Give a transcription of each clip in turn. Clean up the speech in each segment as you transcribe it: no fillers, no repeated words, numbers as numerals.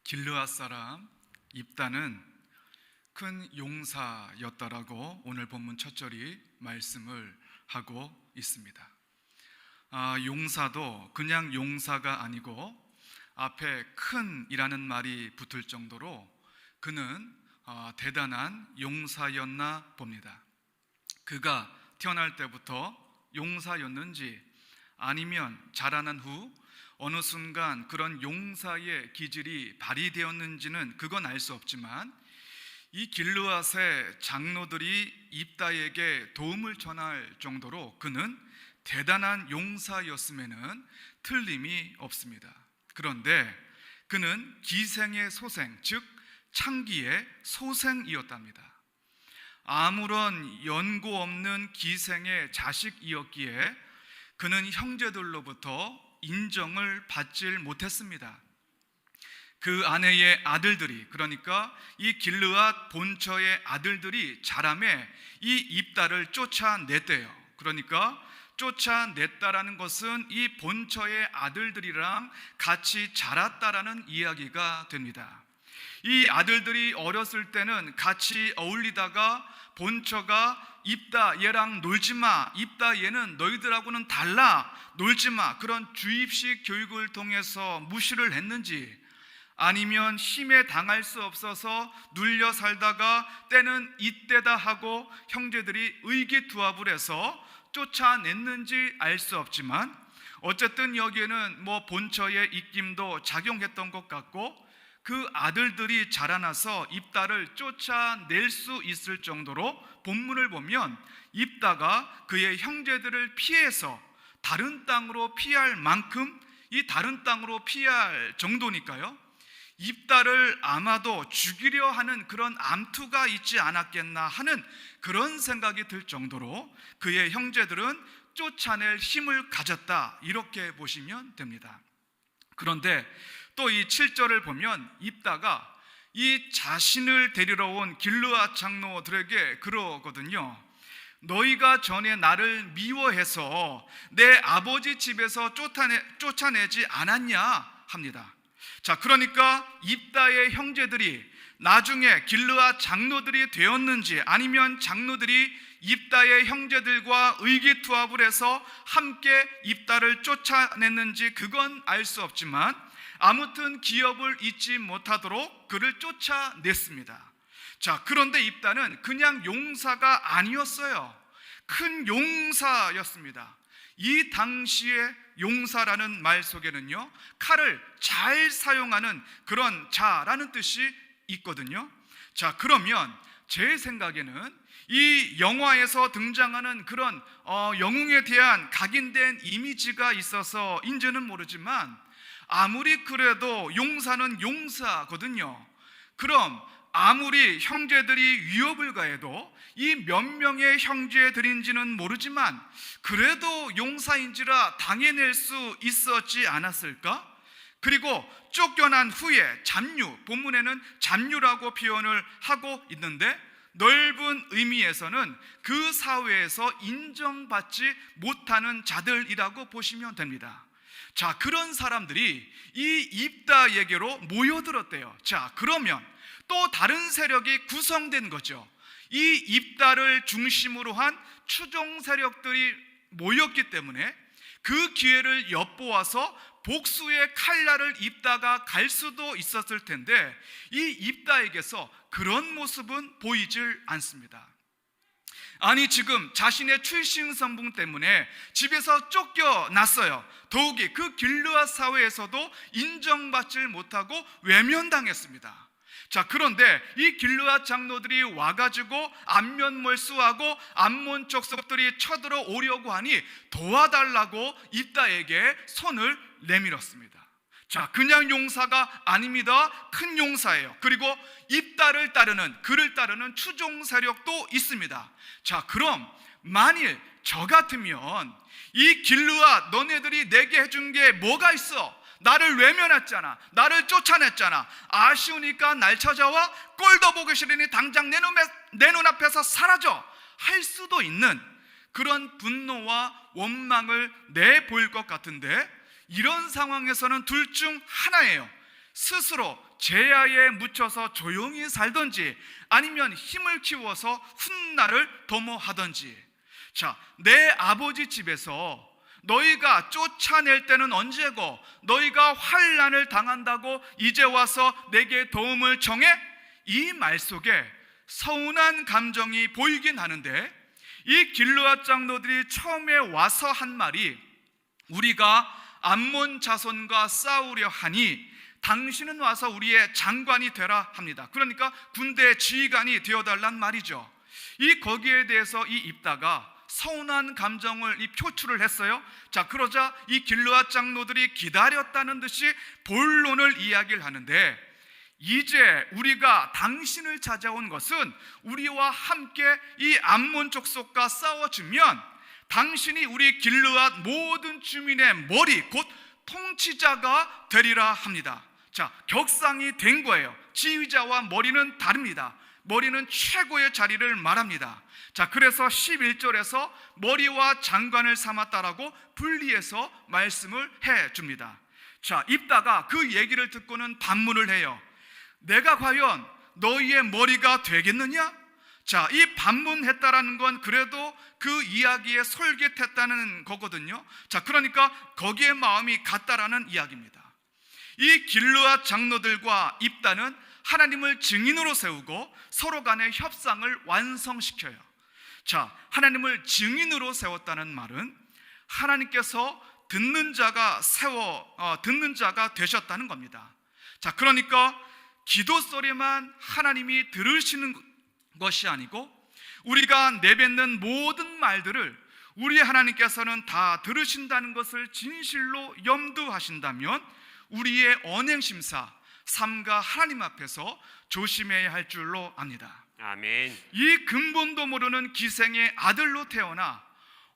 길르앗 사람 입다는 큰 용사였다라고 오늘 본문 첫 절이 말씀을 하고 있습니다. 용사도 그냥 용사가 아니고 앞에 큰이라는 말이 붙을 정도로 그는 대단한 용사였나 봅니다. 그가 태어날 때부터 용사였는지 아니면 자라난 후 어느 순간 그런 용사의 기질이 발휘되었는지는 그건 알 수 없지만 이 길르앗의 장로들이 입다에게 도움을 전할 정도로 그는 대단한 용사였음에는 틀림이 없습니다. 그런데 그는 기생의 소생, 즉 창기의 소생이었답니다. 아무런 연고 없는 기생의 자식이었기에 그는 형제들로부터 인정을 받질 못했습니다. 그 아내의 아들들이, 그러니까 이 길르앗 본처의 아들들이 자라매 이 입다를 쫓아냈대요. 그러니까 쫓아냈다라는 것은 이 본처의 아들들이랑 같이 자랐다라는 이야기가 됩니다. 이 아들들이 어렸을 때는 같이 어울리다가 본처가 입다 얘랑 놀지마, 입다 얘는 너희들하고는 달라, 놀지마, 그런 주입식 교육을 통해서 무시를 했는지, 아니면 힘에 당할 수 없어서 눌려 살다가 때는 이때다 하고 형제들이 의기투합을 해서 쫓아냈는지 알 수 없지만 어쨌든 여기에는 본처의 입김도 작용했던 것 같고 그 아들들이 자라나서 입다를 쫓아낼 수 있을 정도로 본문을 보면 입다가 그의 형제들을 피해서 다른 땅으로 피할 만큼 이 다른 땅으로 피할 정도니까요, 입다를 아마도 죽이려 하는 그런 암투가 있지 않았겠나 하는 그런 생각이 들 정도로 그의 형제들은 쫓아낼 힘을 가졌다, 이렇게 보시면 됩니다. 그런데 또 이 7절을 보면 입다가 이 자신을 데리러 온 길르앗 장로들에게 그러거든요. 너희가 전에 나를 미워해서 내 아버지 집에서 쫓아내지 않았냐 합니다. 자, 그러니까 입다의 형제들이 나중에 길르앗 장로들이 되었는지 아니면 장로들이 입다의 형제들과 의기투합을 해서 함께 입다를 쫓아냈는지 그건 알 수 없지만 아무튼 기업을 잊지 못하도록 그를 쫓아냈습니다. 자, 그런데 입다는 그냥 용사가 아니었어요. 큰 용사였습니다. 이 당시에 용사라는 말 속에는요, 칼을 잘 사용하는 그런 자라는 뜻이 있거든요. 자, 그러면 제 생각에는 이 영화에서 등장하는 그런 영웅에 대한 각인된 이미지가 있어서인지는 모르지만 아무리 그래도 용사는 용사거든요. 그럼 아무리 형제들이 위협을 가해도 이 몇 명의 형제들인지는 모르지만 그래도 용사인지라 당해낼 수 있었지 않았을까? 그리고 쫓겨난 후에 잡류, 본문에는 잡류라고 표현을 하고 있는데 넓은 의미에서는 그 사회에서 인정받지 못하는 자들이라고 보시면 됩니다. 자, 그런 사람들이 이 입다에게로 모여들었대요. 자, 그러면 또 다른 세력이 구성된 거죠. 이 입다를 중심으로 한 추종 세력들이 모였기 때문에 그 기회를 엿보아서 복수의 칼날을 입다가 갈 수도 있었을 텐데 이 입다에게서 그런 모습은 보이질 않습니다. 아니, 지금 자신의 출신 성분 때문에 집에서 쫓겨났어요. 더욱이 그 길르앗 사회에서도 인정받지 못하고 외면당했습니다. 자, 그런데 이 길르앗 장로들이 와가지고 안면몰수하고 암몬 족속들이 쳐들어 오려고 하니 도와달라고 입다에게 손을 내밀었습니다. 자, 그냥 용사가 아닙니다. 큰 용사예요. 그리고 입다를 따르는, 그를 따르는 추종 세력도 있습니다. 자, 그럼 만일 저 같으면 이 길르앗 너네들이 내게 해준 게 뭐가 있어? 나를 외면했잖아, 나를 쫓아냈잖아, 아쉬우니까 날 찾아와, 꼴도 보기 싫으니 당장 내 눈앞에서 사라져 할 수도 있는 그런 분노와 원망을 내보일 것 같은데 이런 상황에서는 둘 중 하나예요. 스스로 제야에 묻혀서 조용히 살든지 아니면 힘을 키워서 훗날을 도모하든지. 자, 내 아버지 집에서 너희가 쫓아낼 때는 언제고 너희가 환난을 당한다고 이제 와서 내게 도움을 청해? 이 말 속에 서운한 감정이 보이긴 하는데, 이 길르앗 장로들이 처음에 와서 한 말이 우리가 암몬 자손과 싸우려 하니 당신은 와서 우리의 장관이 되라 합니다. 그러니까 군대 지휘관이 되어달란 말이죠. 이 거기에 대해서 이 입다가 서운한 감정을 표출을 했어요. 자, 그러자 이 길르앗 장로들이 기다렸다는 듯이 본론을 이야기를 하는데, 이제 우리가 당신을 찾아온 것은 우리와 함께 이 암몬 족속과 싸워주면 당신이 우리 길르앗 모든 주민의 머리 곧 통치자가 되리라 합니다. 자, 격상이 된 거예요. 지휘자와 머리는 다릅니다. 머리는 최고의 자리를 말합니다. 자, 그래서 11절에서 머리와 장관을 삼았다라고 분리해서 말씀을 해줍니다. 자, 입다가 그 얘기를 듣고는 반문을 해요. 내가 과연 너희의 머리가 되겠느냐? 자, 이 반문했다라는 건 그래도 그 이야기에 솔깃했다는 거거든요. 자, 그러니까 거기에 마음이 같다라는 이야기입니다. 이 길르앗 장로들과 입다는 하나님을 증인으로 세우고 서로 간의 협상을 완성시켜요. 자, 하나님을 증인으로 세웠다는 말은 하나님께서 듣는 자가 되셨다는 겁니다. 자, 그러니까 기도 소리만 하나님이 들으시는 것이 아니고 우리가 내뱉는 모든 말들을 우리 하나님께서는 다 들으신다는 것을 진실로 염두하신다면 우리의 언행심사, 삶과 하나님 앞에서 조심해야 할 줄로 압니다. 아멘. 이 근본도 모르는 기생의 아들로 태어나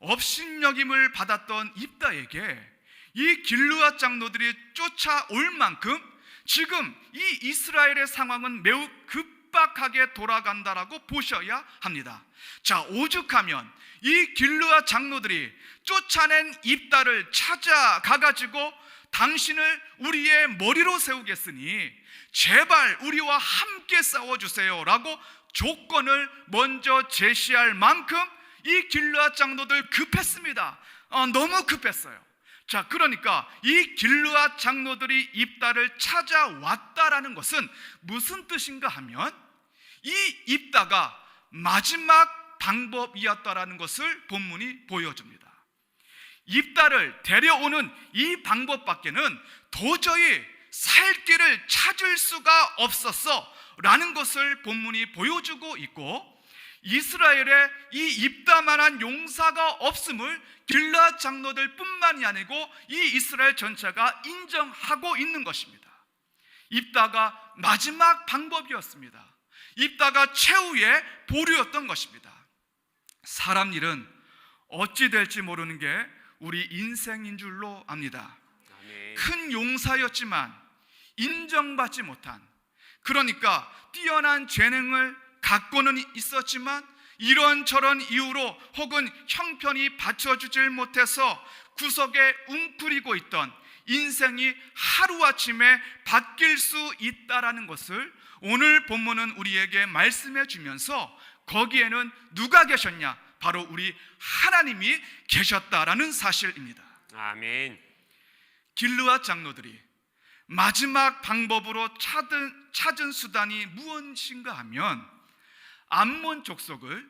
업신여김을 받았던 입다에게 이 길르앗 장로들이 쫓아올 만큼 지금 이 이스라엘의 상황은 매우 급박하게 돌아간다라고 보셔야 합니다. 자, 오죽하면 이 길르앗 장로들이 쫓아낸 입다를 찾아가가지고 당신을 우리의 머리로 세우겠으니 제발 우리와 함께 싸워주세요 라고 조건을 먼저 제시할 만큼 이 길르앗 장로들 급했습니다. 너무 급했어요. 자, 그러니까 이 길르앗 장로들이 입다를 찾아왔다라는 것은 무슨 뜻인가 하면 이 입다가 마지막 방법이었다라는 것을 본문이 보여줍니다. 입다를 데려오는 이 방법밖에는 도저히 살 길을 찾을 수가 없었어 라는 것을 본문이 보여주고 있고, 이스라엘에 이 입다만한 용사가 없음을 길르앗 장로들 뿐만이 아니고 이 이스라엘 전체가 인정하고 있는 것입니다. 입다가 마지막 방법이었습니다. 입다가 최후의 보루였던 것입니다. 사람 일은 어찌 될지 모르는 게 우리 인생인 줄로 압니다. 아멘. 큰 용사였지만 인정받지 못한, 그러니까 뛰어난 재능을 갖고는 있었지만 이런저런 이유로 혹은 형편이 받쳐주질 못해서 구석에 웅크리고 있던 인생이 하루아침에 바뀔 수 있다라는 것을 오늘 본문은 우리에게 말씀해 주면서 거기에는 누가 계셨냐? 바로 우리 하나님이 계셨다라는 사실입니다. 아멘. 길르앗 장로들이 마지막 방법으로 찾은 수단이 무엇인가 하면 암몬 족속을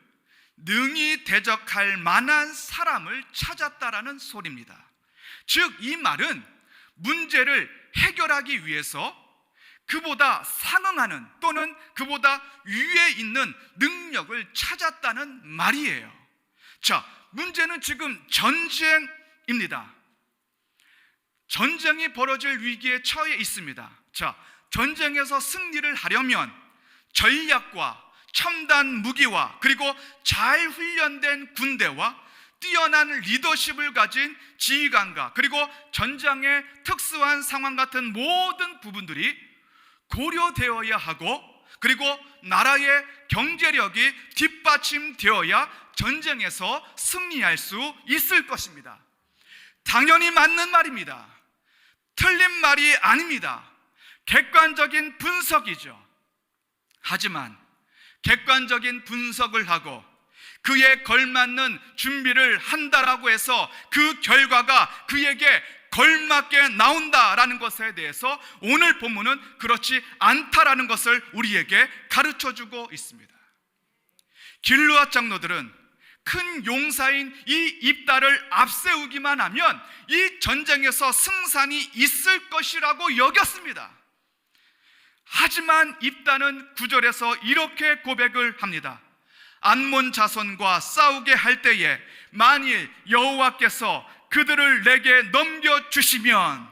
능히 대적할 만한 사람을 찾았다라는 소리입니다. 즉, 이 말은 문제를 해결하기 위해서 그보다 상응하는 또는 그보다 위에 있는 능력을 찾았다는 말이에요. 자, 문제는 지금 전쟁입니다. 전쟁이 벌어질 위기에 처해 있습니다. 자, 전쟁에서 승리를 하려면 전략과 첨단 무기와 그리고 잘 훈련된 군대와 뛰어난 리더십을 가진 지휘관과 그리고 전장의 특수한 상황 같은 모든 부분들이 고려되어야 하고, 그리고 나라의 경제력이 뒷받침되어야 전쟁에서 승리할 수 있을 것입니다. 당연히 맞는 말입니다. 틀린 말이 아닙니다. 객관적인 분석이죠. 하지만 객관적인 분석을 하고 그에 걸맞는 준비를 한다라고 해서 그 결과가 그에게 걸맞게 나온다라는 것에 대해서 오늘 본문은 그렇지 않다라는 것을 우리에게 가르쳐주고 있습니다. 길르앗 장로들은 큰 용사인 이 입다를 앞세우기만 하면 이 전쟁에서 승산이 있을 것이라고 여겼습니다. 하지만 입다는 9절에서 이렇게 고백을 합니다. 암몬 자손과 싸우게 할 때에 만일 여호와께서 그들을 내게 넘겨주시면,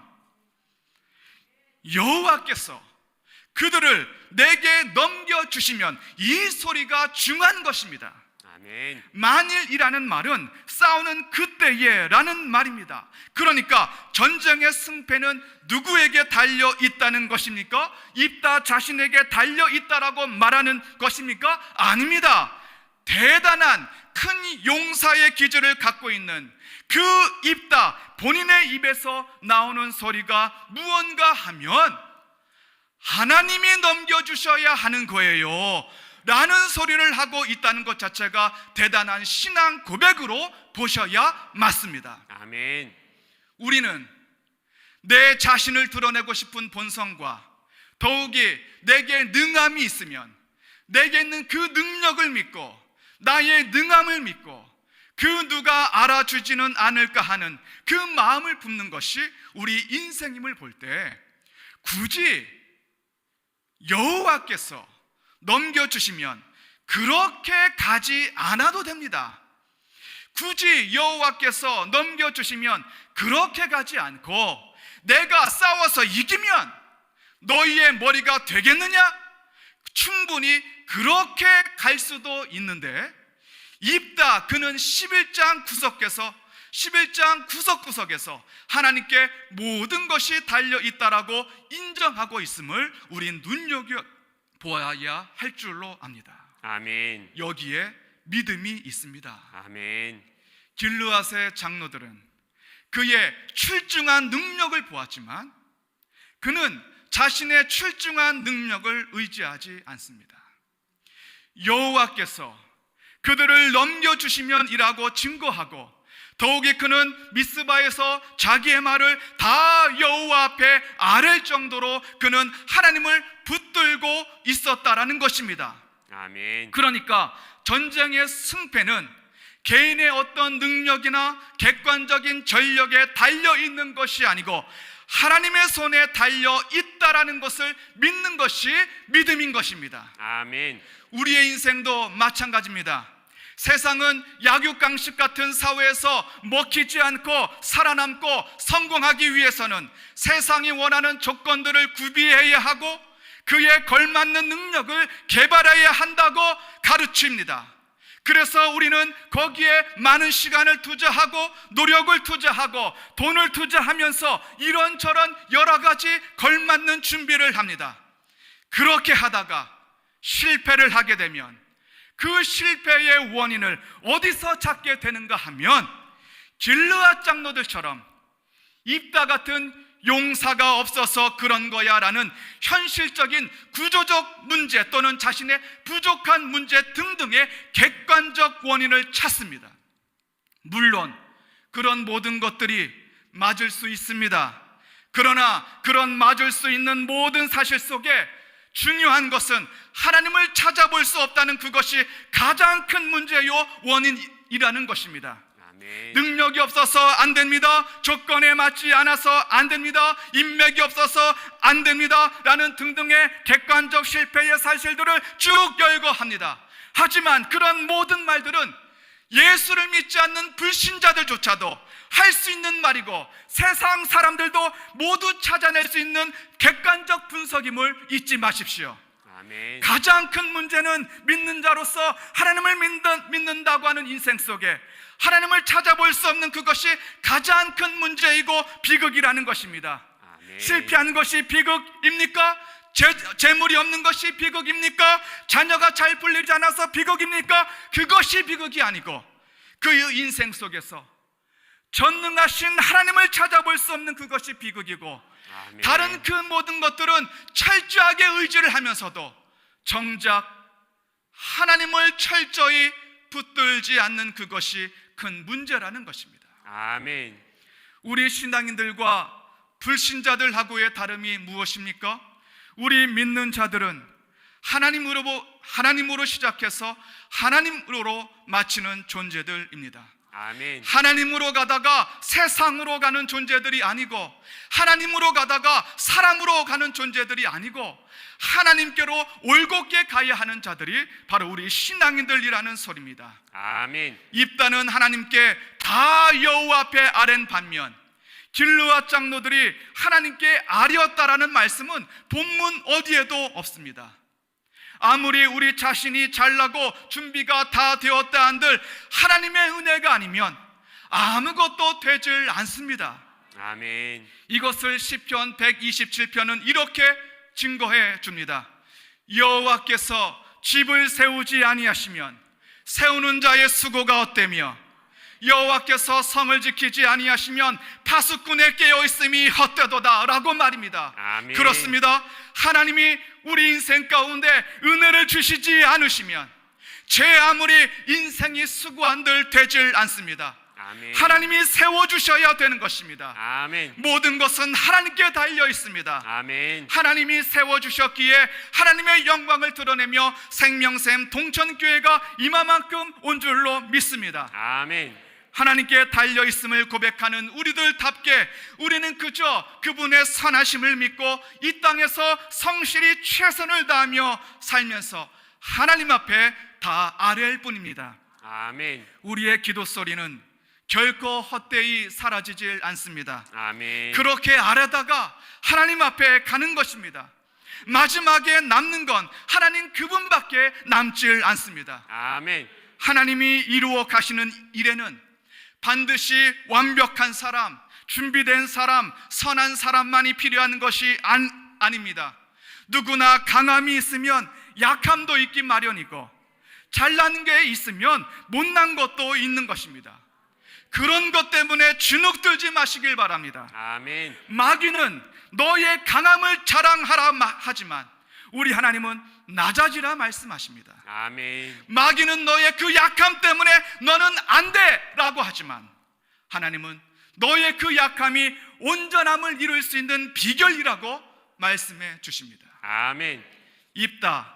여호와께서 그들을 내게 넘겨주시면, 이 소리가 중요한 것입니다. 아멘. 만일이라는 말은 싸우는 그때에 라는 말입니다. 그러니까 전쟁의 승패는 누구에게 달려 있다는 것입니까? 입다 자신에게 달려 있다라고 말하는 것입니까? 아닙니다. 대단한 큰 용사의 기질을 갖고 있는 그 입다 본인의 입에서 나오는 소리가 무언가 하면 하나님이 넘겨주셔야 하는 거예요 라는 소리를 하고 있다는 것 자체가 대단한 신앙 고백으로 보셔야 맞습니다. 아멘. 우리는 내 자신을 드러내고 싶은 본성과 더욱이 내게 능함이 있으면 내게 있는 그 능력을 믿고 나의 능함을 믿고 그 누가 알아주지는 않을까 하는 그 마음을 품는 것이 우리 인생임을 볼 때 굳이 여호와께서 넘겨주시면 그렇게 가지 않아도 됩니다. 굳이 여호와께서 넘겨주시면 그렇게 가지 않고 내가 싸워서 이기면 너희의 머리가 되겠느냐? 충분히 그렇게 갈 수도 있는데 입다 그는 11장 구석구석에서 하나님께 모든 것이 달려있다라고 인정하고 있음을 우린 눈여겨보아야 할 줄로 압니다. 아멘. 여기에 믿음이 있습니다. 아멘. 길르앗의 장로들은 그의 출중한 능력을 보았지만 그는 자신의 출중한 능력을 의지하지 않습니다. 여호와께서 그들을 넘겨주시면 이라고 증거하고 더욱이 그는 미스바에서 자기의 말을 다 여호와 앞에 아랠 정도로 그는 하나님을 붙들고 있었다라는 것입니다. 아멘. 그러니까 전쟁의 승패는 개인의 어떤 능력이나 객관적인 전력에 달려있는 것이 아니고 하나님의 손에 달려있다라는 것을 믿는 것이 믿음인 것입니다. 아멘. 우리의 인생도 마찬가지입니다. 세상은 약육강식 같은 사회에서 먹히지 않고 살아남고 성공하기 위해서는 세상이 원하는 조건들을 구비해야 하고 그에 걸맞는 능력을 개발해야 한다고 가르칩니다. 그래서 우리는 거기에 많은 시간을 투자하고 노력을 투자하고 돈을 투자하면서 이런저런 여러 가지 걸맞는 준비를 합니다. 그렇게 하다가 실패를 하게 되면 그 실패의 원인을 어디서 찾게 되는가 하면 길르앗 장로들처럼 입다 같은 용사가 없어서 그런 거야 라는 현실적인 구조적 문제 또는 자신의 부족한 문제 등등의 객관적 원인을 찾습니다. 물론 그런 모든 것들이 맞을 수 있습니다. 그러나 그런 맞을 수 있는 모든 사실 속에 중요한 것은 하나님을 찾아볼 수 없다는 그것이 가장 큰 문제요 원인이라는 것입니다. 아멘. 능력이 없어서 안 됩니다. 조건에 맞지 않아서 안 됩니다. 인맥이 없어서 안 됩니다. 라는 등등의 객관적 실패의 사실들을 쭉 열거합니다. 하지만 그런 모든 말들은 예수를 믿지 않는 불신자들조차도 할 수 있는 말이고 세상 사람들도 모두 찾아낼 수 있는 객관적 분석임을 잊지 마십시오. 아멘. 가장 큰 문제는 믿는 자로서 하나님을 믿는다고 하는 인생 속에 하나님을 찾아볼 수 없는 그것이 가장 큰 문제이고 비극이라는 것입니다. 아멘. 실패하는 것이 비극입니까? 재물이 없는 것이 비극입니까? 자녀가 잘 풀리지 않아서 비극입니까? 그것이 비극이 아니고 그 인생 속에서 전능하신 하나님을 찾아볼 수 없는 그것이 비극이고, 아멘. 다른 그 모든 것들은 철저하게 의지를 하면서도 정작 하나님을 철저히 붙들지 않는 그것이 큰 문제라는 것입니다. 아멘. 우리 신앙인들과 불신자들하고의 다름이 무엇입니까? 우리 믿는 자들은 하나님으로 시작해서 하나님으로 마치는 존재들입니다. 아멘. 하나님으로 가다가 세상으로 가는 존재들이 아니고, 하나님으로 가다가 사람으로 가는 존재들이 아니고, 하나님께로 올곧게 가야 하는 자들이 바로 우리 신앙인들이라는 소리입니다. 아멘. 입다는 하나님께 다 여호와 앞에 아랜 반면, 길르앗 장로들이 하나님께 아뢰었다라는 말씀은 본문 어디에도 없습니다. 아무리 우리 자신이 잘나고 준비가 다 되었다 한들 하나님의 은혜가 아니면 아무것도 되질 않습니다. 아멘. 이것을 시편 127편은 이렇게 증거해 줍니다. 여호와께서 집을 세우지 아니하시면 세우는 자의 수고가 헛되며, 여호와께서 성을 지키지 아니하시면 파수꾼의 깨어있음이 헛되도다 라고 말입니다. 아멘. 그렇습니다. 하나님이 우리 인생 가운데 은혜를 주시지 않으시면 제 아무리 인생이 수고한들 되질 않습니다. 아멘. 하나님이 세워주셔야 되는 것입니다. 아멘. 모든 것은 하나님께 달려 있습니다. 아멘. 하나님이 세워주셨기에 하나님의 영광을 드러내며 생명샘 동천교회가 이마만큼 온 줄로 믿습니다. 아멘. 하나님께 달려있음을 고백하는 우리들답게 우리는 그저 그분의 선하심을 믿고 이 땅에서 성실히 최선을 다하며 살면서 하나님 앞에 다 아뢰일 뿐입니다. 아멘. 우리의 기도 소리는 결코 헛되이 사라지질 않습니다. 아멘. 그렇게 아뢰다가 하나님 앞에 가는 것입니다. 마지막에 남는 건 하나님 그분밖에 남질 않습니다. 아멘. 하나님이 이루어 가시는 일에는 반드시 완벽한 사람, 준비된 사람, 선한 사람만이 필요한 것이 아닙니다. 누구나 강함이 있으면 약함도 있기 마련이고, 잘난 게 있으면 못난 것도 있는 것입니다. 그런 것 때문에 주눅들지 마시길 바랍니다. 아멘. 마귀는 너의 강함을 자랑하라 하지만 우리 하나님은 낮아지라 말씀하십니다. 아멘. 마귀는 너의 그 약함 때문에 너는 안 돼 라고 하지만 하나님은 너의 그 약함이 온전함을 이룰 수 있는 비결이라고 말씀해 주십니다. 아멘. 입다,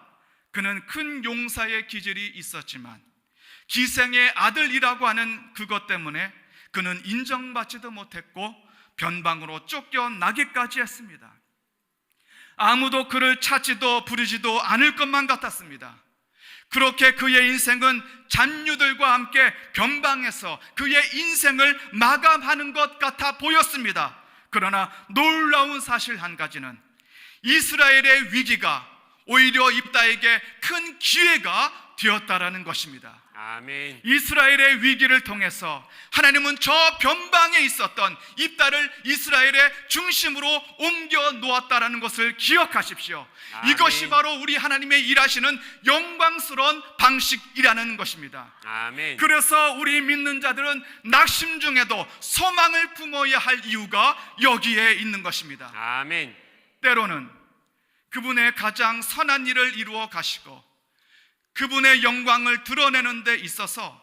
그는 큰 용사의 기질이 있었지만 기생의 아들이라고 하는 그것 때문에 그는 인정받지도 못했고 변방으로 쫓겨나기까지 했습니다. 아무도 그를 찾지도 부르지도 않을 것만 같았습니다. 그렇게 그의 인생은 잔류들과 함께 변방에서 그의 인생을 마감하는 것 같아 보였습니다. 그러나 놀라운 사실 한 가지는 이스라엘의 위기가 오히려 입다에게 큰 기회가 되었다라는 것입니다. 아멘. 이스라엘의 위기를 통해서 하나님은 저 변방에 있었던 입다를 이스라엘의 중심으로 옮겨 놓았다라는 것을 기억하십시오. 아멘. 이것이 바로 우리 하나님의 일하시는 영광스러운 방식이라는 것입니다. 아멘. 그래서 우리 믿는 자들은 낙심 중에도 소망을 품어야 할 이유가 여기에 있는 것입니다. 아멘. 때로는 그분의 가장 선한 일을 이루어 가시고 그분의 영광을 드러내는 데 있어서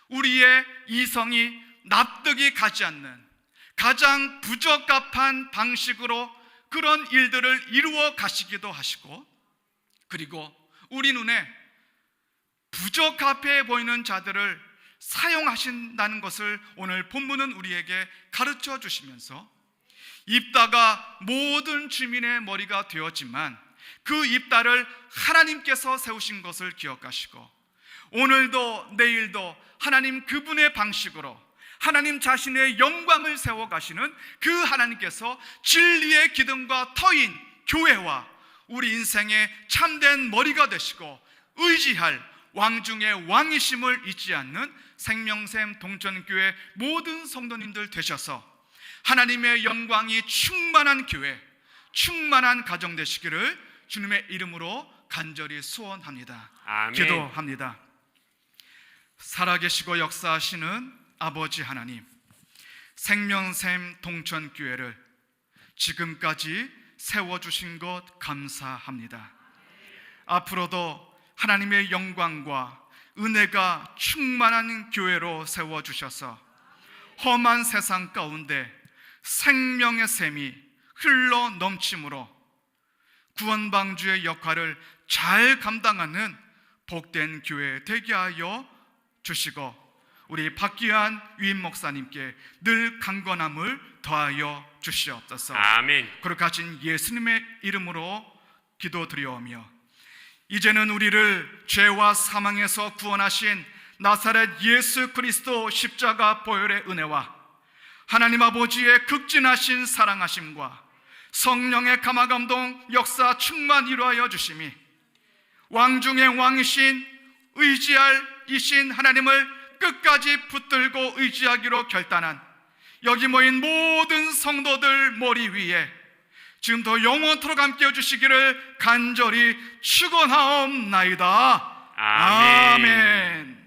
우리의 이성이 납득이 가지 않는 가장 부적합한 방식으로 그런 일들을 이루어 가시기도 하시고, 그리고 우리 눈에 부적합해 보이는 자들을 사용하신다는 것을 오늘 본문은 우리에게 가르쳐 주시면서, 입다가 모든 주민의 머리가 되었지만 그 입다를 하나님께서 세우신 것을 기억하시고 오늘도 내일도 하나님 그분의 방식으로 하나님 자신의 영광을 세워가시는 그 하나님께서 진리의 기둥과 터인 교회와 우리 인생의 참된 머리가 되시고 의지할 왕 중의 왕이심을 잊지 않는 생명샘 동천교회 모든 성도님들 되셔서 하나님의 영광이 충만한 교회, 충만한 가정 되시기를 주님의 이름으로 간절히 소원합니다. 아멘. 기도합니다. 살아계시고 역사하시는 아버지 하나님, 생명샘 동천교회를 지금까지 세워주신 것 감사합니다. 앞으로도 하나님의 영광과 은혜가 충만한 교회로 세워주셔서 험한 세상 가운데 생명의 샘이 흘러 넘침으로 구원방주의 역할을 잘 감당하는 복된 교회 되게 하여 주시고, 우리 박기환 위임 목사님께 늘 강건함을 더하여 주시옵소서. 아멘. 거룩하신 예수님의 이름으로 기도드리오며, 이제는 우리를 죄와 사망에서 구원하신 나사렛 예수 그리스도 십자가 보혈의 은혜와 하나님 아버지의 극진하신 사랑하심과 성령의 감화감동 역사 충만 이루하여 주심이 왕중의 왕이신 의지할 이신 하나님을 끝까지 붙들고 의지하기로 결단한 여기 모인 모든 성도들 머리 위에 지금도 영원토록 함께 해주시기를 간절히 축원하옵나이다. 아멘. 아멘.